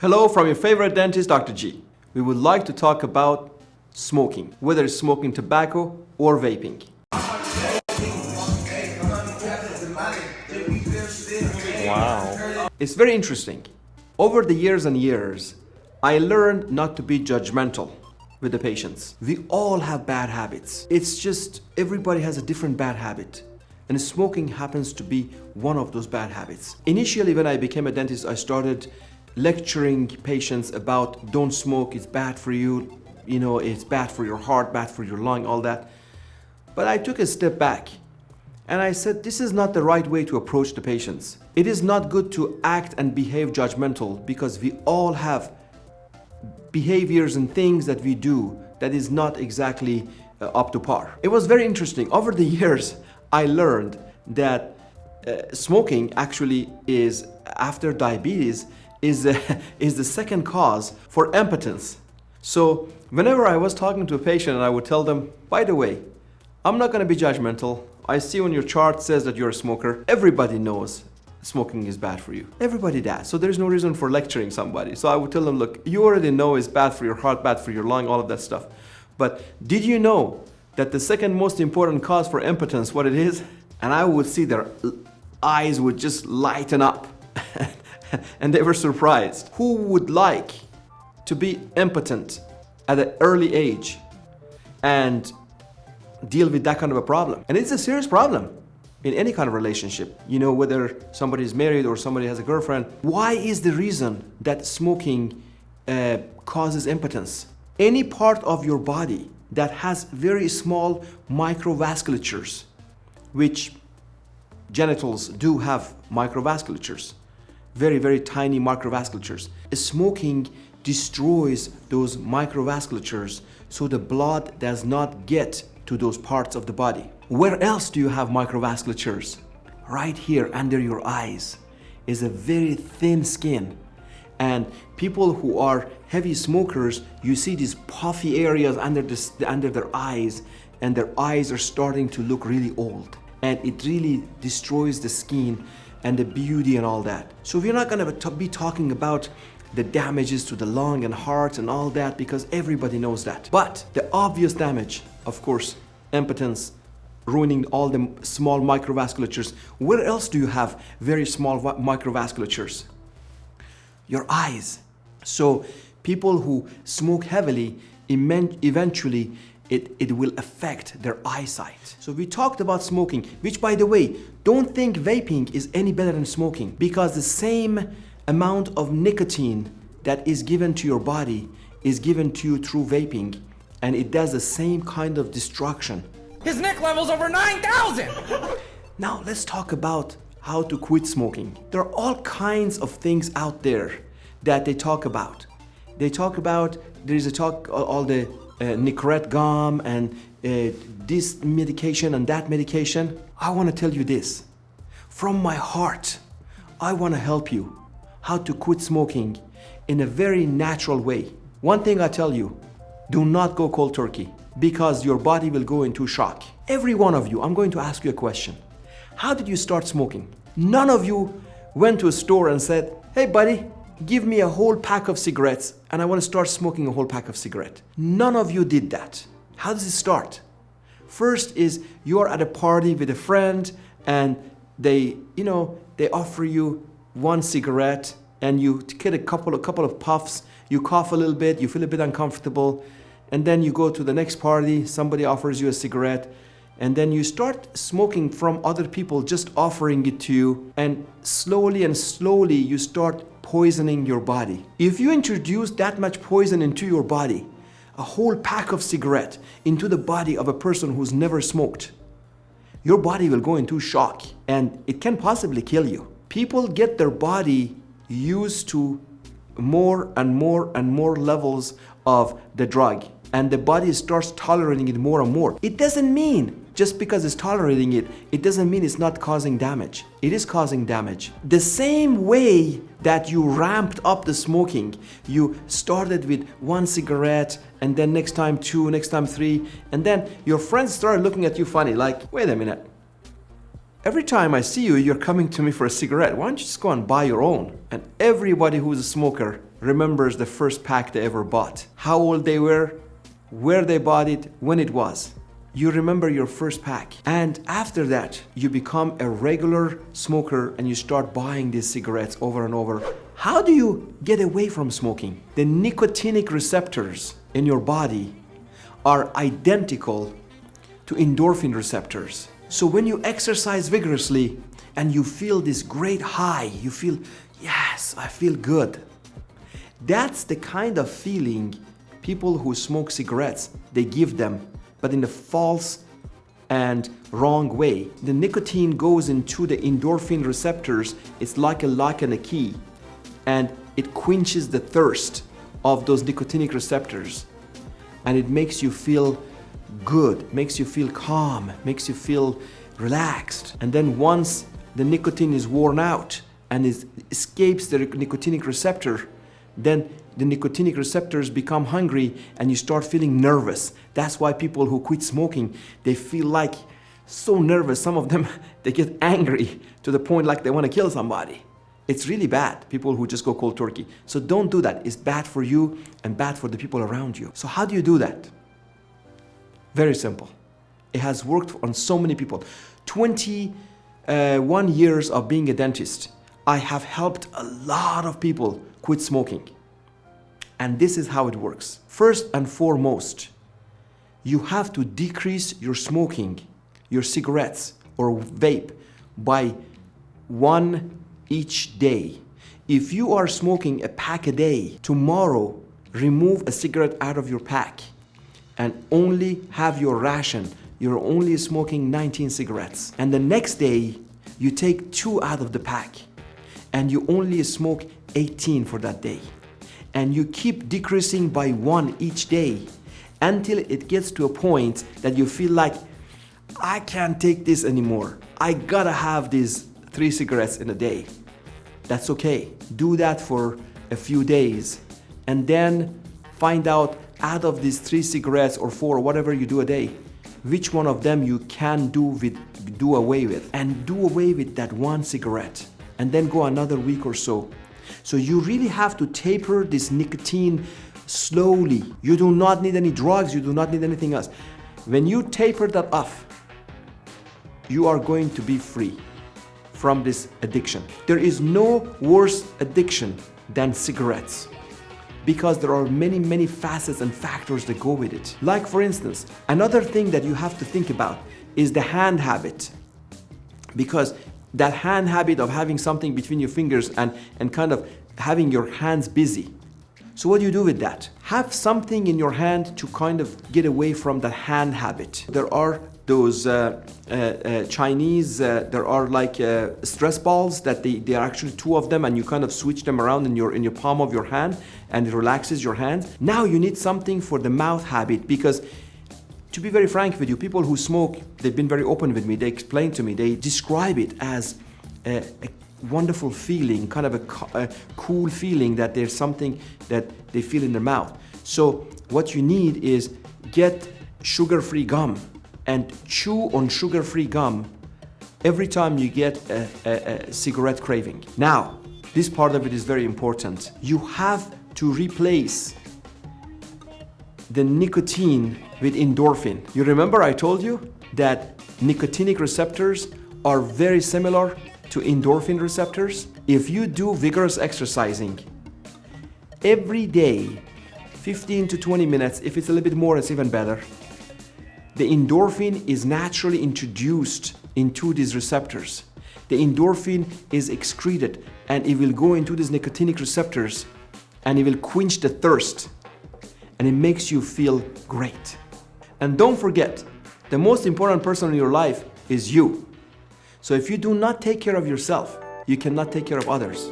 Hello from your favorite dentist, Dr. G. We would like to talk about smoking, whether it's smoking tobacco or vaping. Wow. It's very interesting. Over the years and years, I learned not to be judgmental with the patients. We all have bad habits. It's just everybody has a different bad habit. And smoking happens to be one of those bad habits. Initially, when I became a dentist, I started lecturing patients about don't smoke, it's bad for you, it's bad for your heart, bad for your lung, all that. But I took a step back and I said, this is not the right way to approach the patients. It is not good to act and behave judgmental because we all have behaviors and things that we do that is not exactly up to par. It was very interesting. Over the years, I learned that smoking actually is, after diabetes, is the second cause for impotence. So whenever I was talking to a patient and I would tell them, by the way, I'm not going to be judgmental. I see on your chart says that you're a smoker. Everybody knows smoking is bad for you. Everybody does. So there's no reason for lecturing somebody. So I would tell them, look, you already know it's bad for your heart, bad for your lung, all of that stuff. But did you know that the second most important cause for impotence, what it is? And I would see their eyes would just lighten up. And they were surprised. Who would like to be impotent at an early age and deal with that kind of a problem? And it's a serious problem in any kind of relationship. Whether somebody is married or somebody has a girlfriend. Why is the reason that smoking causes impotence? Any part of your body that has very small microvasculatures, which genitals do have microvasculatures, very, very tiny microvasculatures. Smoking destroys those microvasculatures so the blood does not get to those parts of the body. Where else do you have microvasculatures? Right here under your eyes is a very thin skin. And people who are heavy smokers, you see these puffy areas under their eyes, and their eyes are starting to look really old. And it really destroys the skin and the beauty and all that. So we're not going to be talking about the damages to the lung and heart and all that because everybody knows that. But the obvious damage, of course, impotence, ruining all the small microvasculatures. Where else do you have very small microvasculatures? Your eyes. So people who smoke heavily, eventually it will affect their eyesight. So we talked about smoking, which, by the way, don't think vaping is any better than smoking, because the same amount of nicotine that is given to your body is given to you through vaping, and it does the same kind of destruction. His neck level's over 9,000! Now let's talk about how to quit smoking. There are all kinds of things out there that they talk about. All the Nicorette gum and this medication and that medication. I want to tell you this. From my heart, I want to help you how to quit smoking in a very natural way. One thing I tell you, do not go cold turkey because your body will go into shock. Every one of you, I'm going to ask you a question. How did you start smoking? None of you went to a store and said, hey buddy, give me a whole pack of cigarettes and I want to start smoking a whole pack of cigarettes. None of you did that. How does it start? First is you're at a party with a friend and they offer you one cigarette and you get a couple of puffs, you cough a little bit, you feel a bit uncomfortable, and then you go to the next party, somebody offers you a cigarette, and then you start smoking from other people just offering it to you, and slowly you start poisoning your body. If you introduce that much poison into your body, a whole pack of cigarette into the body of a person who's never smoked, your body will go into shock and it can possibly kill you. People get their body used to more and more levels of the drug, and the body starts tolerating it more and more. It doesn't mean just because it's tolerating it, it doesn't mean it's not causing damage. It is causing damage. The same way that you ramped up the smoking, you started with one cigarette and then next time two, next time three, and then your friends started looking at you funny, like, wait a minute. Every time I see you, you're coming to me for a cigarette. Why don't you just go and buy your own? And everybody who's a smoker remembers the first pack they ever bought, how old they were, where they bought it, when it was. You remember your first pack. And after that, you become a regular smoker and you start buying these cigarettes over and over. How do you get away from smoking? The nicotinic receptors in your body are identical to endorphin receptors. So when you exercise vigorously and you feel this great high, you feel, yes, I feel good. That's the kind of feeling people who smoke cigarettes, they give them, but in a false and wrong way. The nicotine goes into the endorphin receptors. It's like a lock and a key, and it quenches the thirst of those nicotinic receptors, and it makes you feel good, makes you feel calm, makes you feel relaxed. And then once the nicotine is worn out and it escapes the nicotinic receptor, then the nicotinic receptors become hungry and you start feeling nervous. That's why people who quit smoking, they feel like so nervous. Some of them, they get angry to the point like they want to kill somebody. It's really bad, people who just go cold turkey. So don't do that. It's bad for you and bad for the people around you. So how do you do that? Very simple. It has worked on so many people. 21 years of being a dentist, I have helped a lot of people quit smoking. And this is how it works. First and foremost, you have to decrease your smoking, your cigarettes or vape, by 1 each day. If you are smoking a pack a day, tomorrow remove a cigarette out of your pack and only have your ration. You're only smoking 19 cigarettes. And the next day, you take 2 out of the pack and you only smoke 18 for that day. And you keep decreasing by 1 each day until it gets to a point that you feel like, I can't take this anymore. I gotta have these 3 cigarettes in a day. That's okay. Do that for a few days and then find out of these 3 cigarettes or 4, whatever you do a day, which one of them you can do away with. And do away with that 1 cigarette and then go another week or so. So you really have to taper this nicotine slowly. You do not need any drugs, you do not need anything else. When you taper that off, you are going to be free from this addiction. There is no worse addiction than cigarettes, because there are many, many facets and factors that go with it. Like for instance, another thing that you have to think about is the hand habit. Because that hand habit of having something between your fingers and kind of having your hands busy. So what do you do with that? Have something in your hand to kind of get away from that hand habit. There are those Chinese, there are like stress balls that they are actually 2 of them, and you kind of switch them around in your palm of your hand and it relaxes your hands. Now you need something for the mouth habit, because to be very frank with you, people who smoke, they've been very open with me. They explain to me, they describe it as a wonderful feeling, kind of a cool feeling that there's something that they feel in their mouth. So what you need is get sugar-free gum and chew on sugar-free gum every time you get a cigarette craving. Now, this part of it is very important. You have to replace the nicotine with endorphin. You remember I told you that nicotinic receptors are very similar to endorphin receptors? If you do vigorous exercising every day, 15 to 20 minutes, if it's a little bit more, it's even better. The endorphin is naturally introduced into these receptors. The endorphin is excreted and it will go into these nicotinic receptors and it will quench the thirst. And it makes you feel great. And don't forget, the most important person in your life is you. So if you do not take care of yourself, you cannot take care of others.